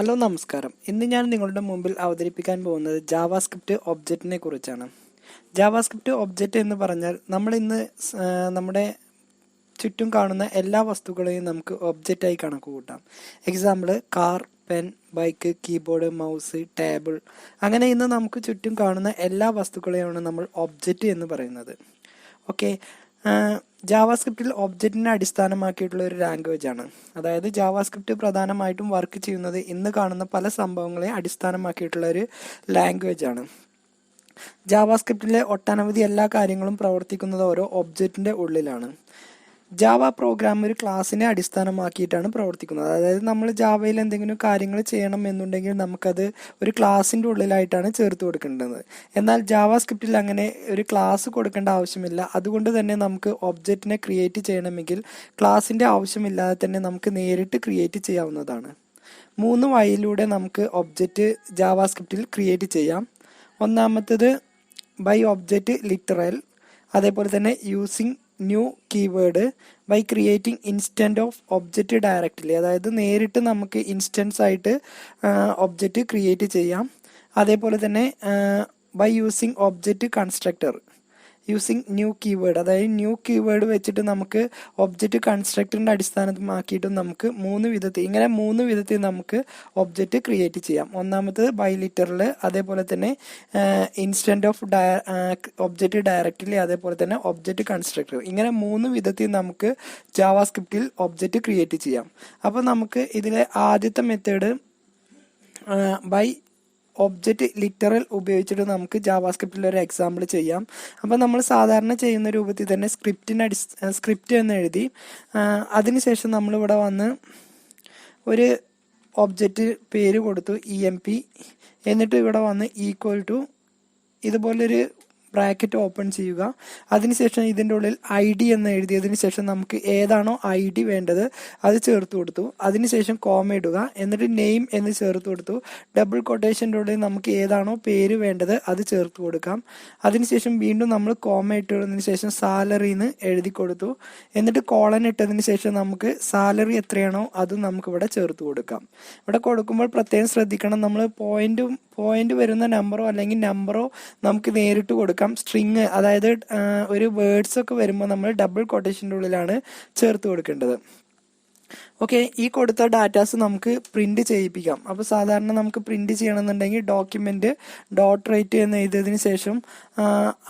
Hello നമസ്കാരം. ഇന്ന് ഞാൻ നിങ്ങളുടെ മുമ്പിൽ അവതരിപ്പിക്കാൻ പോകുന്നത് ജാവാസ്ക്രിപ്റ്റ് ഒബ്ജക്റ്റിനെ കുറിച്ചാണ്. ജാവാസ്ക്രിപ്റ്റ് ഒബ്ജക്റ്റ് എന്ന് പറഞ്ഞാൽ നമ്മൾ ഇന്ന് നമ്മുടെ ചുറ്റും കാണുന്ന എല്ലാ വസ്തുക്കളെയും നമുക്ക് ഒബ്ജക്റ്റായി കണക്ക് കൂട്ടാം. Example car, pen, bike, keyboard, mouse, table, അങ്ങനെ ഇന്ന് നമുക്ക് ചുറ്റും കാണുന്ന എല്ലാ വസ്തുക്കളെയാണ് നമ്മൾ ഒബ്ജക്റ്റ് എന്ന് പറയുന്നത്. ഓക്കെ, ജാവാസ്ക്രിപ്റ്റിൽ ഒബ്ജക്റ്റിനെ അടിസ്ഥാനമാക്കിയിട്ടുള്ള ഒരു ലാംഗ്വേജ് ആണ്. അതായത് ജാവാസ്ക്രിപ്റ്റ് പ്രധാനമായിട്ടും വർക്ക് ചെയ്യുന്നത് ഇന്ന് കാണുന്ന പല സംഭവങ്ങളെ അടിസ്ഥാനമാക്കിയിട്ടുള്ള ഒരു ലാംഗ്വേജ് ആണ്. ജാവാസ്ക്രിപ്റ്റിലെ ഒട്ടനവധി എല്ലാ കാര്യങ്ങളും പ്രവർത്തിക്കുന്നത് ഓരോ ഒബ്ജക്റ്റിന്റെ ഉള്ളിലാണ്. ജാവ പ്രോഗ്രാം ഒരു ക്ലാസ്സിനെ അടിസ്ഥാനമാക്കിയിട്ടാണ് പ്രവർത്തിക്കുന്നത്. അതായത് നമ്മൾ ജാവയിൽ എന്തെങ്കിലും കാര്യങ്ങൾ ചെയ്യണം എന്നുണ്ടെങ്കിൽ നമുക്കത് ഒരു ക്ലാസ്സിൻ്റെ ഉള്ളിലായിട്ടാണ് ചേർത്ത് കൊടുക്കേണ്ടത്. എന്നാൽ ജാവാസ്ക്രിപ്റ്റിൽ അങ്ങനെ ഒരു ക്ലാസ് കൊടുക്കേണ്ട ആവശ്യമില്ല. അതുകൊണ്ട് തന്നെ നമുക്ക് ഒബ്ജക്റ്റിനെ ക്രിയേറ്റ് ചെയ്യണമെങ്കിൽ ക്ലാസ്സിൻ്റെ ആവശ്യമില്ലാതെ തന്നെ നമുക്ക് നേരിട്ട് ക്രിയേറ്റ് ചെയ്യാവുന്നതാണ്. 3 വഴിയിലൂടെ നമുക്ക് ഒബ്ജക്റ്റ് ജാവാസ്ക്രിപ്റ്റിൽ ക്രിയേറ്റ് ചെയ്യാം. ഒന്നാമത്തേത് ബൈ ഒബ്ജക്റ്റ് ലിറ്ററൽ, അതേപോലെ തന്നെ using new keyword, by creating instance of object directly, അതായത് നേരിട്ട് നമുക്ക് ഇൻസ്റ്റൻസ് ആയിട്ട് ഒബ്ജക്റ്റ് ക്രിയേറ്റ് ചെയ്യാം. അതേപോലെ തന്നെ by using object constructor using new keyword, അതായത് ന്യൂ കീവേഡ് വെച്ചിട്ട് നമുക്ക് ഒബ്ജക്റ്റ് കൺസ്ട്രക്ടറിൻ്റെ അടിസ്ഥാനമാക്കിയിട്ടും നമുക്ക് 3 വിധത്തിൽ നമുക്ക് ഒബ്ജക്റ്റ് ക്രിയേറ്റ് ചെയ്യാം. ഒന്നാമത്തത് ബൈ ലിറ്ററൽ, അതേപോലെ തന്നെ ഇൻസ്റ്റൻറ്റ് ഓഫ് ഒബ്ജക്റ്റ് ഡയറക്റ്റ്ലി, അതേപോലെ തന്നെ ഒബ്ജക്റ്റ് കൺസ്ട്രക്ടർ. ഇങ്ങനെ 3 വിധത്തിൽ നമുക്ക് ജാവാസ്ക്രിപ്റ്റിൽ ഒബ്ജക്റ്റ് ക്രിയേറ്റ് ചെയ്യാം. അപ്പോൾ നമുക്ക് ഇതിലെ ആദ്യത്തെ മെത്തേഡ് ബൈ ഒബ്ജക്റ്റ് ലിറ്ററൽ ഉപയോഗിച്ചിട്ട് നമുക്ക് ജാവാസ്ക്രിപ്റ്റിൽ ഒരു എക്സാമ്പിൾ ചെയ്യാം. അപ്പോൾ നമ്മൾ സാധാരണ ചെയ്യുന്ന രൂപത്തിൽ തന്നെ സ്ക്രിപ്റ്റ് എന്ന് എഴുതി അതിനുശേഷം നമ്മളിവിടെ വന്ന് ഒരു ഒബ്ജക്റ്റ് പേര് കൊടുത്തു emp, എന്നിട്ട് ഇവിടെ വന്ന് ഈക്വൽ ടു ഇതുപോലൊരു ബ്രാക്കറ്റ് ഓപ്പൺ ചെയ്യുക. അതിനുശേഷം ഇതിൻ്റെ ഉള്ളിൽ ID എന്ന് എഴുതിയതിന് ശേഷം നമുക്ക് ഏതാണോ ID വേണ്ടത് അത് ചേർത്ത് കൊടുത്തു. അതിനുശേഷം കോമ ഇടുക, എന്നിട്ട് നെയിം എന്ന് ചേർത്ത് കൊടുത്തു. ഡബിൾ കൊട്ടേഷൻ്റെ ഉള്ളിൽ നമുക്ക് ഏതാണോ പേര് വേണ്ടത് അത് ചേർത്ത് കൊടുക്കാം. അതിനുശേഷം വീണ്ടും നമ്മൾ കോമ ഇട്ടതിന് ശേഷം സാലറി എന്ന് എഴുതി കൊടുത്തു. എന്നിട്ട് കോളൻ ഇട്ടതിന് ശേഷം നമുക്ക് സാലറി എത്രയാണോ അത് നമുക്ക് ഇവിടെ ചേർത്ത് കൊടുക്കാം. ഇവിടെ കൊടുക്കുമ്പോൾ പ്രത്യേകം ശ്രദ്ധിക്കണം, നമ്മൾ പോയിന്റ് വരുന്ന നമ്പറോ അല്ലെങ്കിൽ നമ്പറോ നമുക്ക് നേരിട്ട് കൊടുക്കാം. സ്ട്രിങ്, അതായത് ഒരു വേർഡ്സ് ഒക്കെ വരുമ്പോൾ നമ്മൾ ഡബിൾ കൊട്ടേഷൻ്റെ ഉള്ളിലാണ് ചേർത്ത് കൊടുക്കേണ്ടത്. ഓക്കെ, ഈ കൊടുത്ത ഡാറ്റാസ് നമുക്ക് പ്രിന്റ് ചെയ്യിപ്പിക്കാം. അപ്പോൾ സാധാരണ നമുക്ക് പ്രിന്റ് ചെയ്യണമെന്നുണ്ടെങ്കിൽ ഡോക്യുമെന്റ് .write എന്ന് എഴുതിയതിന് ശേഷം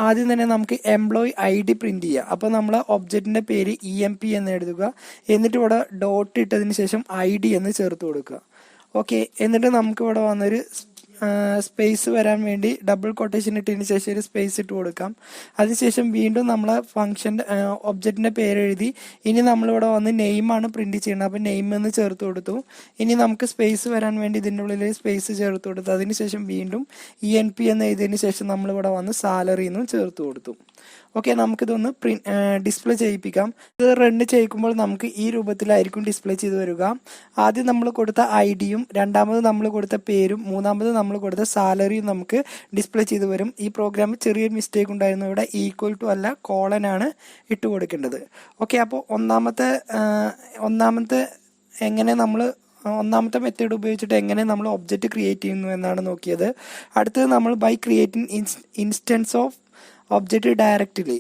ആദ്യം തന്നെ നമുക്ക് എംപ്ലോയി ID പ്രിന്റ് ചെയ്യുക. അപ്പോൾ നമ്മൾ ഒബ്ജക്റ്റിന്റെ പേര് emp എന്ന് എഴുതുക, എന്നിട്ട് ഇവിടെ ഡോട്ട് ഇട്ടതിന് ശേഷം ID എന്ന് ചേർത്ത് കൊടുക്കുക. ഓക്കെ, എന്നിട്ട് നമുക്ക് ഇവിടെ വന്നൊരു സ്പേസ് വരാൻ വേണ്ടി ഡബിൾ കൊട്ടേഷൻ ഇട്ടതിന് ശേഷം ഒരു സ്പേസ് ഇട്ട് കൊടുക്കാം. അതിനുശേഷം വീണ്ടും നമ്മൾ ഫംഗ്ഷൻ്റെ ഒബ്ജക്റ്റിൻ്റെ പേരെഴുതി ഇനി നമ്മളിവിടെ വന്ന് നെയിമാണ് പ്രിന്റ് ചെയ്യുന്നത്. അപ്പോൾ നെയിം എന്ന് ചേർത്ത് കൊടുത്തു. ഇനി നമുക്ക് സ്പേസ് വരാൻ വേണ്ടി ഇതിൻ്റെ ഉള്ളിൽ സ്പേസ് ചേർത്ത് കൊടുത്തു. അതിനുശേഷം വീണ്ടും enp എന്ന് എഴുതിയതിന് ശേഷം നമ്മളിവിടെ വന്ന് സാലറി എന്നും ചേർത്ത് കൊടുത്തു. ഓക്കെ, നമുക്കിതൊന്ന് ഡിസ്പ്ലേ ചെയ്യിപ്പിക്കാം. ഇത് റൺ ചെയ്യിക്കുമ്പോൾ നമുക്ക് ഈ രൂപത്തിലായിരിക്കും ഡിസ്പ്ലേ ചെയ്ത് വരിക. ആദ്യം നമ്മൾ കൊടുത്ത ID-യും, രണ്ടാമത് നമ്മൾ കൊടുത്ത പേരും, മൂന്നാമത് നമ്മൾ കൊടുത്ത സാലറിയും നമുക്ക് ഡിസ്പ്ലേ ചെയ്ത് വരും. ഈ പ്രോഗ്രാമിൽ ചെറിയൊരു മിസ്റ്റേക്ക് ഉണ്ടായിരുന്നു. ഇവിടെ ഈക്വൽ ടു അല്ല കോളനാണ് ഇട്ട് കൊടുക്കേണ്ടത്. ഓക്കെ, അപ്പോൾ ഒന്നാമത്തെ മെത്തേഡ് ഉപയോഗിച്ചിട്ട് എങ്ങനെ നമ്മൾ ഒബ്ജക്റ്റ് ക്രിയേറ്റ് ചെയ്യുന്നു എന്നാണ് നോക്കിയത്. അടുത്തത് നമ്മൾ by creating instance of object directly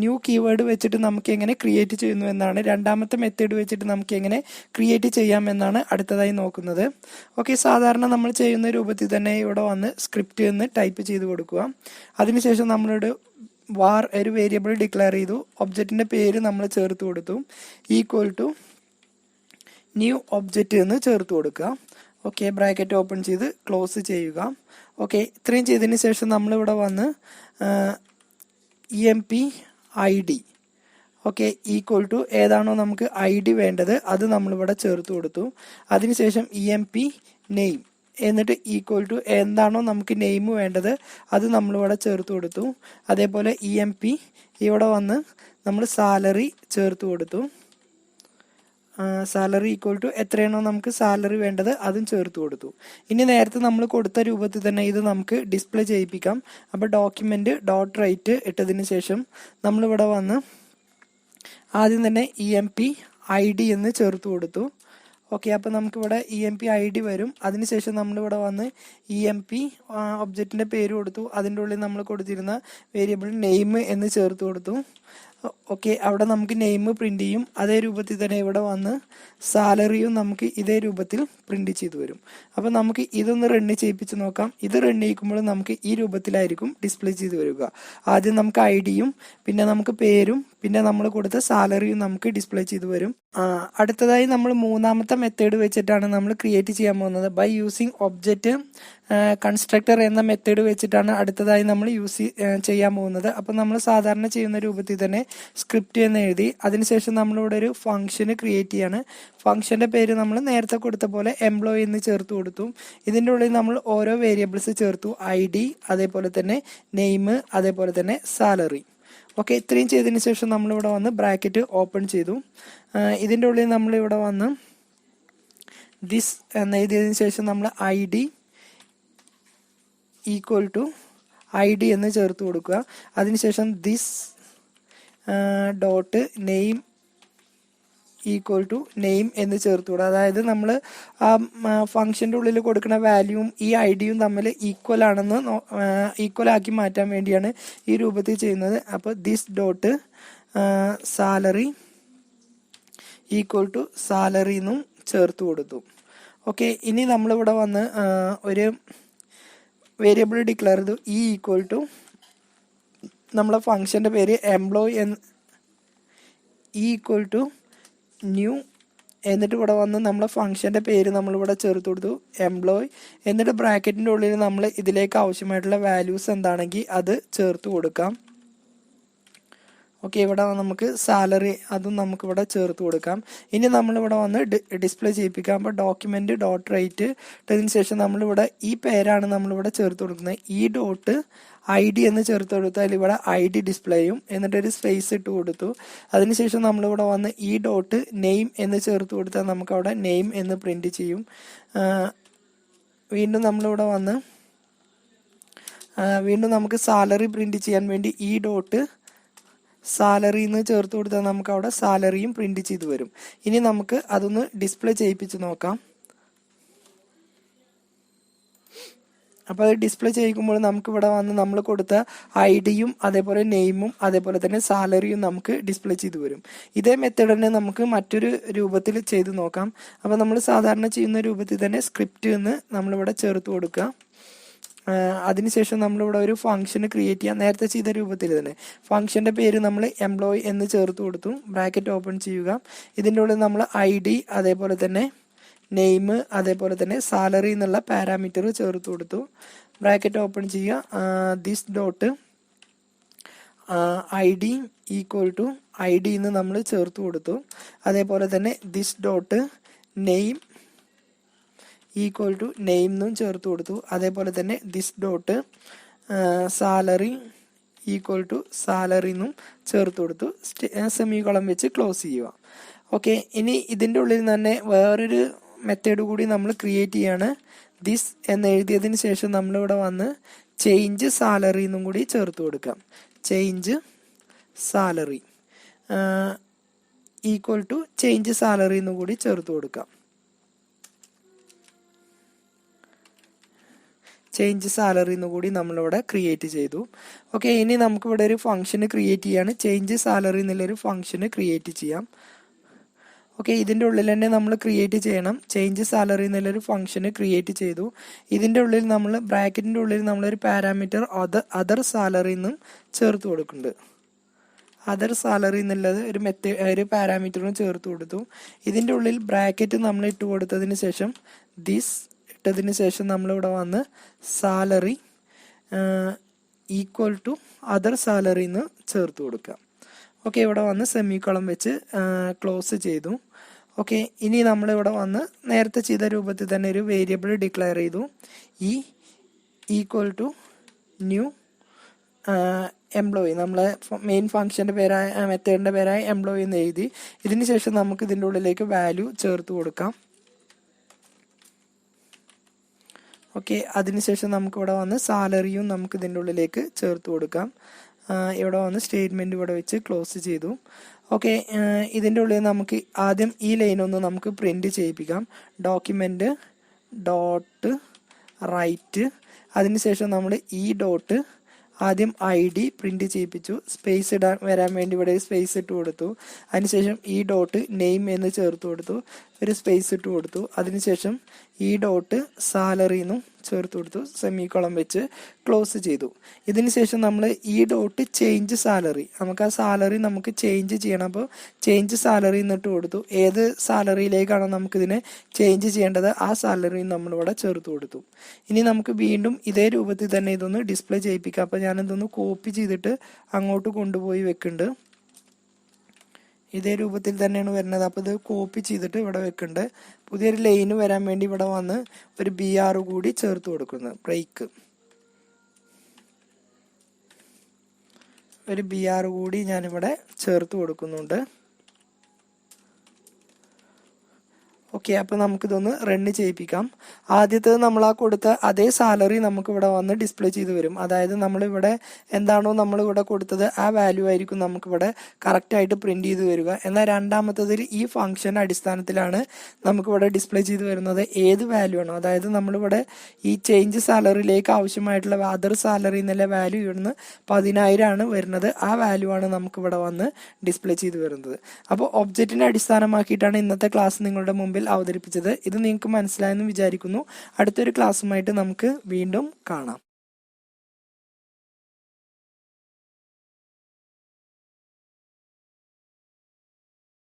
new keyword വെച്ചിട്ട് നമുക്ക് എങ്ങനെ ക്രിയേറ്റ് ചെയ്യുന്നു എന്നാണ്. രണ്ടാമത്തെ മെത്തേഡ് വെച്ചിട്ട് നമുക്ക് എങ്ങനെ ക്രിയേറ്റ് ചെയ്യാം എന്നാണ് അടുത്തതായി നോക്കുന്നത്. ഓക്കെ, സാധാരണ നമ്മൾ ചെയ്യുന്ന രൂപത്തിൽ തന്നെ ഇവിടെ വന്ന് സ്ക്രിപ്റ്റ് എന്ന് ടൈപ്പ് ചെയ്ത് കൊടുക്കുക. അതിനുശേഷം നമ്മളോട് ഒരു വേരിയബിൾ ഡിക്ലെയർ ചെയ്തു. ഒബ്ജക്റ്റിന്റെ പേര് നമ്മൾ ചേർത്ത് കൊടുത്തു. ഈക്വൽ ടു ന്യൂ ഒബ്ജക്റ്റ് എന്ന് ചേർത്ത് കൊടുക്കുക. ഓക്കെ, ബ്രാക്കറ്റ് ഓപ്പൺ ചെയ്ത് ക്ലോസ് ചെയ്യുക. ഓക്കെ, ഇത്രയും ചെയ്തതിന് ശേഷം നമ്മളിവിടെ വന്ന് emp ID, okay, equal to ഏതാണോ നമുക്ക് ID വേണ്ടത് അത് നമ്മളിവിടെ ചേർത്ത് കൊടുത്തു. അതിനുശേഷം emp നെയിം, എന്നിട്ട് ഈക്വൽ ടു എന്താണോ നമുക്ക് നെയിം വേണ്ടത് അത് നമ്മളിവിടെ ചേർത്ത് കൊടുത്തു. അതേപോലെ emp ഇവിടെ വന്ന് നമ്മൾ സാലറി ചേർത്ത് കൊടുത്തു. സാലറി ഈക്വൽ ടു എത്രയാണോ നമുക്ക് സാലറി വേണ്ടത് അതും ചേർത്ത് കൊടുത്തു. ഇനി നേരത്തെ നമ്മൾ കൊടുത്ത രൂപത്തിൽ തന്നെ ഇത് നമുക്ക് ഡിസ്പ്ലേ ചെയ്യിപ്പിക്കാം. അപ്പോൾ ഡോക്യുമെന്റ് .write ഇട്ടതിന് ശേഷം നമ്മളിവിടെ വന്ന് ആദ്യം തന്നെ emp ID എന്ന് ചേർത്ത് കൊടുത്തു. ഓക്കെ, അപ്പോൾ നമുക്കിവിടെ EMP ID വരും. അതിനുശേഷം നമ്മളിവിടെ വന്ന് EMP ഒബ്ജക്റ്റിൻ്റെ പേര് കൊടുത്തു. അതിൻ്റെ ഉള്ളിൽ നമ്മൾ കൊടുത്തിരുന്ന വേരിയബിൾ നെയിം എന്ന് ചേർത്ത് കൊടുത്തു. ഓക്കെ, അവിടെ നമുക്ക് നെയിം പ്രിന്റ് ചെയ്യും. അതേ രൂപത്തിൽ തന്നെ ഇവിടെ വന്ന് സാലറിയും നമുക്ക് ഇതേ രൂപത്തിൽ പ്രിന്റ് ചെയ്തു വരും. അപ്പോൾ നമുക്ക് ഇതൊന്ന് റണ്ണ് ചെയ്യിപ്പിച്ച് നോക്കാം. ഇത് റണ്ണ് ചെയ്യിക്കുമ്പോൾ നമുക്ക് ഈ രൂപത്തിലായിരിക്കും ഡിസ്പ്ലേ ചെയ്ത് വരിക. ആദ്യം നമുക്ക് ID-യും പിന്നെ നമുക്ക് പേരും പിന്നെ നമ്മൾ കൊടുത്ത സാലറിയും നമുക്ക് ഡിസ്പ്ലേ ചെയ്ത് വരും. അടുത്തതായി നമ്മൾ മൂന്നാമത്തെ മെത്തേഡ് വെച്ചിട്ടാണ് നമ്മൾ ക്രിയേറ്റ് ചെയ്യാൻ പോകുന്നത്. ബൈ യൂസിങ് ഒബ്ജക്റ്റ് കൺസ്ട്രക്ടർ എന്ന മെത്തേഡ് വെച്ചിട്ടാണ് അടുത്തതായി നമ്മൾ ചെയ്യാൻ പോകുന്നത്. അപ്പം നമ്മൾ സാധാരണ ചെയ്യുന്ന രൂപത്തിൽ തന്നെ സ്ക്രിപ്റ്റ് എന്ന് എഴുതി അതിനുശേഷം നമ്മളിവിടെ ഒരു ഫംഗ്ഷന് ക്രിയേറ്റ് ചെയ്യാണ്. ഫംഗ്ഷന്റെ പേര് നമ്മൾ നേരത്തെ കൊടുത്ത പോലെ എംപ്ലോയി എന്ന് ചേർത്ത് കൊടുത്തു. ഇതിൻ്റെ ഉള്ളിൽ നമ്മൾ ഓരോ വേരിയബിൾസ് ചേർത്തു. ID, അതേപോലെ തന്നെ നെയിം, അതേപോലെ തന്നെ സാലറി. ഓക്കെ, ഇത്രയും ചെയ്തതിന് ശേഷം നമ്മളിവിടെ വന്ന് ബ്രാക്കറ്റ് ഓപ്പൺ ചെയ്തു. ഇതിൻ്റെ ഉള്ളിൽ നമ്മളിവിടെ വന്ന് ദിസ് എന്ന് എഴുതിയതിന് ശേഷം നമ്മൾ ID =ID എന്ന് ചേർത്ത് കൊടുക്കുക. അതിനുശേഷം ദിസ് ഡോട്ട് നെയിം നെയിം എന്ന് ചേർത്ത് കൊടുക്കുക. അതായത് നമ്മൾ ആ ഫംഗ്ഷൻ്റെ ഉള്ളിൽ കൊടുക്കുന്ന വാല്യൂവും ഈ ID-യും തമ്മിൽ ഈക്വൽ ആക്കി മാറ്റാൻ വേണ്ടിയാണ് ഈ രൂപത്തിൽ ചെയ്യുന്നത്. അപ്പോൾ ദിസ് ഡോട്ട് സാലറി സാലറി എന്നും ചേർത്ത് കൊടുത്തു. ഓക്കെ, ഇനി നമ്മളിവിടെ വന്ന് ഒരു വേരിയബിൾ ഡിക്ലെയർ ചെയ്തു. നമ്മളെ ഫംഗ്ഷന്റെ പേര് എംപ്ലോയി ന്യൂ എന്നിട്ട് ഇവിടെ വന്ന് നമ്മളെ ഫംഗ്ഷന്റെ പേര് നമ്മളിവിടെ ചേർത്ത് കൊടുത്തു എംപ്ലോയി. എന്നിട്ട് ബ്രാക്കറ്റിന്റെ ഉള്ളിൽ നമ്മൾ ഇതിലേക്ക് ആവശ്യമായിട്ടുള്ള വാല്യൂസ് എന്താണെങ്കിൽ അത് ചേർത്ത് കൊടുക്കാം. ഓക്കെ, ഇവിടെ നമുക്ക് സാലറി അതും നമുക്ക് ഇവിടെ ചേർത്ത് കൊടുക്കാം. ഇനി നമ്മളിവിടെ വന്ന് ഡിസ്പ്ലേ ചെയ്യിപ്പിക്കാം. അപ്പോൾ ഡോക്യുമെന്റ് ഡോട്ട് റൈറ്റ് ഇട്ടതിന് ശേഷം നമ്മളിവിടെ ഈ പേരാണ് നമ്മളിവിടെ ചേർത്ത് കൊടുക്കുന്നത്. ID എന്ന് ചേർത്ത് കൊടുത്താൽ ഇവിടെ ID ഡിസ്പ്ലേ ചെയ്യും. എന്നിട്ടൊരു സ്പേസ് ഇട്ട് കൊടുത്തു. അതിനുശേഷം നമ്മളിവിടെ വന്ന് ഈ ഡോട്ട് നെയിം എന്ന് ചേർത്ത് കൊടുത്താൽ നമുക്ക് അവിടെ നെയിം എന്ന് പ്രിന്റ് ചെയ്യും. വീണ്ടും നമ്മളിവിടെ വന്ന് വീണ്ടും നമുക്ക് സാലറി പ്രിന്റ് ചെയ്യാൻ വേണ്ടി ഈ ഡോട്ട് സാലറി എന്ന് ചേർത്ത് കൊടുത്താൽ നമുക്ക് അവിടെ സാലറിയും പ്രിന്റ് ചെയ്ത് വരും. ഇനി നമുക്ക് അതൊന്ന് ഡിസ്പ്ലേ ചെയ്യിപ്പിച്ച് നോക്കാം. അപ്പോൾ അത് ഡിസ്പ്ലേ ചെയ്യിക്കുമ്പോൾ നമുക്ക് ഇവിടെ വന്ന് നമ്മൾ കൊടുത്ത ID-യും അതേപോലെ നെയിമും അതേപോലെ തന്നെ സാലറിയും നമുക്ക് ഡിസ്പ്ലേ ചെയ്ത് വരും. ഇതേ മെത്തേഡ് തന്നെ നമുക്ക് മറ്റൊരു രൂപത്തിൽ ചെയ്ത് നോക്കാം. അപ്പോൾ നമ്മൾ സാധാരണ ചെയ്യുന്ന രൂപത്തിൽ തന്നെ സ്ക്രിപ്റ്റ് എന്ന് നമ്മളിവിടെ ചേർത്ത് കൊടുക്കുക. അതിനുശേഷം നമ്മളിവിടെ ഒരു ഫംഗ്ഷന് ക്രിയേറ്റ് ചെയ്യാം. നേരത്തെ ചെയ്ത രൂപത്തിൽ തന്നെ ഫംഗ്ഷന്റെ പേര് നമ്മൾ എംപ്ലോയി എന്ന് ചേർത്ത് കൊടുത്തു. ബ്രാക്കറ്റ് ഓപ്പൺ ചെയ്യുക. ഇതിൻ്റെ ഉള്ളിൽ നമ്മൾ ID അതേപോലെ തന്നെ നെയിം അതേപോലെ തന്നെ സാലറി എന്നുള്ള പാരാമീറ്റർ ചേർത്ത് കൊടുത്തു. ബ്രാക്കറ്റ് ഓപ്പൺ ചെയ്യുക. ദിസ് ഡോട്ട് ID എന്ന് നമ്മൾ ചേർത്ത് കൊടുത്തു. അതേപോലെ തന്നെ ദിസ് ഡോട്ട് നെയിം നെയിം എന്നും ചേർത്ത് കൊടുത്തു. അതേപോലെ തന്നെ ദിസ് ഡോട്ട് സാലറി സാലറി എന്നും ചേർത്ത് കൊടുത്തു. സെമികോളം വെച്ച് ക്ലോസ് ചെയ്യുക. ഓക്കെ, ഇനി ഇതിൻ്റെ ഉള്ളിൽ തന്നെ വേറൊരു മെത്തേഡ് കൂടി നമ്മൾ ക്രിയേറ്റ് ചെയ്യാണ്. ദിസ് എന്ന് എഴുതിയതിന് ശേഷം നമ്മളിവിടെ വന്ന് ചേഞ്ച് സാലറി എന്നും കൂടി ചേർത്ത് കൊടുക്കാം. ചേഞ്ച് സാലറി ചേഞ്ച് സാലറി എന്നും കൂടി ചേർത്ത് കൊടുക്കാം. ചേഞ്ച് സാലറി എന്ന് കൂടി നമ്മളിവിടെ ക്രിയേറ്റ് ചെയ്തു. ഓക്കെ, ഇനി നമുക്കിവിടെ ഒരു ഫംഗ്ഷന് ക്രിയേറ്റ് ചെയ്യാണ്. ചേഞ്ച് സാലറി എന്നുള്ളൊരു ഫംഗ്ഷന് ക്രിയേറ്റ് ചെയ്യാം. ഓക്കെ, ഇതിൻ്റെ ഉള്ളിൽ തന്നെ നമ്മൾ ക്രിയേറ്റ് ചെയ്യണം. ചേഞ്ച് സാലറി എന്നുള്ളൊരു ഫംഗ്ഷന് ക്രിയേറ്റ് ചെയ്തു. ഇതിൻ്റെ ഉള്ളിൽ നമ്മൾ ബ്രാക്കറ്റിൻ്റെ ഉള്ളിൽ നമ്മളൊരു പാരാമീറ്റർ അതർ സാലറി എന്നും ചേർത്ത് കൊടുക്കുന്നുണ്ട്. അതർ സാലറി എന്നുള്ളത് ഒരു പാരാമീറ്ററും ചേർത്ത് കൊടുത്തു. ഇതിൻ്റെ ഉള്ളിൽ ബ്രാക്കറ്റ് നമ്മൾ ഇട്ട് കൊടുത്തതിന് ശേഷം ദിസ് ഇട്ടതിന് ശേഷം നമ്മളിവിടെ വന്ന് സാലറി അതർ സാലറി എന്ന് ചേർത്ത് കൊടുക്കാം. ഓക്കെ, ഇവിടെ വന്ന് സെമിക്കോളം വെച്ച് ക്ലോസ് ചെയ്തു. ഓക്കെ, ഇനി നമ്മളിവിടെ വന്ന് നേരത്തെ ചെയ്ത രൂപത്തിൽ തന്നെ ഒരു വേരിയബിൾ ഡിക്ലെയർ ചെയ്തു. ന്യൂ എംപ്ലോയി നമ്മളെ മെയിൻ ഫംഗ്ഷന്റെ പേരായ മെത്തേഡിന്റെ പേരായ എംപ്ലോയി എന്ന് എഴുതി. ഇതിന് ശേഷം നമുക്ക് ഇതിൻ്റെ ഉള്ളിലേക്ക് വാല്യൂ ചേർത്ത് കൊടുക്കാം. ഓക്കെ, അതിനുശേഷം നമുക്ക് ഇവിടെ വന്ന് സാലറിയും നമുക്ക് ഇതിൻ്റെ ഉള്ളിലേക്ക് ചേർത്ത് കൊടുക്കാം. ഇവിടെ വന്ന് സ്റ്റേറ്റ്മെന്റ് ഇവിടെ വെച്ച് ക്ലോസ് ചെയ്തു. ഓക്കെ, ഇതിൻ്റെ ഉള്ളിൽ നമുക്ക് ആദ്യം ഈ ലൈനൊന്ന് നമുക്ക് പ്രിന്റ് ചെയ്യിപ്പിക്കാം. ഡോക്യുമെന്റ് ഡോട്ട് റൈറ്റ്, അതിനുശേഷം നമ്മൾ ഈ ഡോട്ട് ആദ്യം ID പ്രിന്റ് ചെയ്യിപ്പിച്ചു. സ്പേസ് വരാൻ വേണ്ടി ഇവിടെ സ്പേസ് ഇട്ട് കൊടുത്തു. അതിനുശേഷം ഈ ഡോട്ട് നെയിം എന്ന് ചേർത്ത് കൊടുത്തു, ഒരു സ്പേസ് ഇട്ട് കൊടുത്തു. അതിനുശേഷം ഈ ഡോട്ട് സാലറി എന്നും ചേർത്ത് കൊടുത്തു, സെമിക്കോളം വെച്ച് ക്ലോസ് ചെയ്തു. ഇതിന് ശേഷം നമ്മൾ ഈ ഡോട്ട് ചേഞ്ച് സാലറി, നമുക്ക് ആ സാലറി നമുക്ക് ചേഞ്ച് ചെയ്യണം. അപ്പോൾ ചേഞ്ച് സാലറി എന്നിട്ട് കൊടുത്തു. ഏത് സാലറിയിലേക്കാണോ നമുക്കിതിനെ ചേഞ്ച് ചെയ്യേണ്ടത് ആ സാലറി നമ്മളിവിടെ ചേർത്ത് കൊടുത്തു. ഇനി നമുക്ക് വീണ്ടും ഇതേ രൂപത്തിൽ തന്നെ ഇതൊന്ന് ഡിസ്പ്ലേ ചെയ്യിപ്പിക്കാം. അപ്പോൾ ഞാനിതൊന്ന് കോപ്പി ചെയ്തിട്ട് അങ്ങോട്ട് കൊണ്ടുപോയി വെക്കുന്നുണ്ട്. ഇതേ രൂപത്തിൽ തന്നെയാണ് വരുന്നത്. അപ്പോൾ ഇത് കോപ്പി ചെയ്തിട്ട് ഇവിടെ വെക്കുന്നുണ്ട്. പുതിയൊരു ലൈന് വരാൻ വേണ്ടി ഇവിടെ വന്ന് ഒരു BR കൂടി ചേർത്ത് കൊടുക്കുന്നത്, ബ്രേക്ക്, ഒരു BR കൂടി ഞാനിവിടെ ചേർത്ത് കൊടുക്കുന്നുണ്ട്. ഓക്കെ, അപ്പോൾ നമുക്കിതൊന്ന് റണ്ണ് ചെയ്യിപ്പിക്കാം. ആദ്യത്തേത് നമ്മൾ ആ കൊടുത്ത അതേ സാലറി നമുക്ക് ഇവിടെ വന്ന് ഡിസ്പ്ലേ ചെയ്ത് വരും. അതായത് നമ്മളിവിടെ എന്താണോ നമ്മളിവിടെ കൊടുത്തത് ആ വാല്യൂ ആയിരിക്കും നമുക്കിവിടെ കറക്റ്റായിട്ട് പ്രിന്റ് ചെയ്ത് വരിക. എന്നാൽ രണ്ടാമത്തതിൽ ഈ ഫംഗ്ഷൻ അടിസ്ഥാനത്തിലാണ് നമുക്കിവിടെ ഡിസ്പ്ലേ ചെയ്ത് വരുന്നത് ഏത് വാല്യൂ ആണോ. അതായത് നമ്മളിവിടെ ഈ ചേഞ്ച് സാലറിയിലേക്ക് ആവശ്യമായിട്ടുള്ള അതർ സാലറി എന്നുള്ള വാല്യൂ ഇവിടുന്ന് 10,000 ആണ് വരുന്നത്. ആ വാല്യൂ ആണ് നമുക്കിവിടെ വന്ന് ഡിസ്പ്ലേ ചെയ്ത് വരുന്നത്. അപ്പോൾ ഒബ്ജക്റ്റിനെ അടിസ്ഥാനമാക്കിയിട്ടാണ് ഇന്നത്തെ ക്ലാസ് നിങ്ങളുടെ മുമ്പിൽ അവതരിപ്പിച്ചത്. ഇത് നിങ്ങൾക്ക് മനസ്സിലായെന്ന് വിചാരിക്കുന്നു. അടുത്തൊരു ക്ലാസ്സുമായിട്ട് നമുക്ക് വീണ്ടും കാണാം.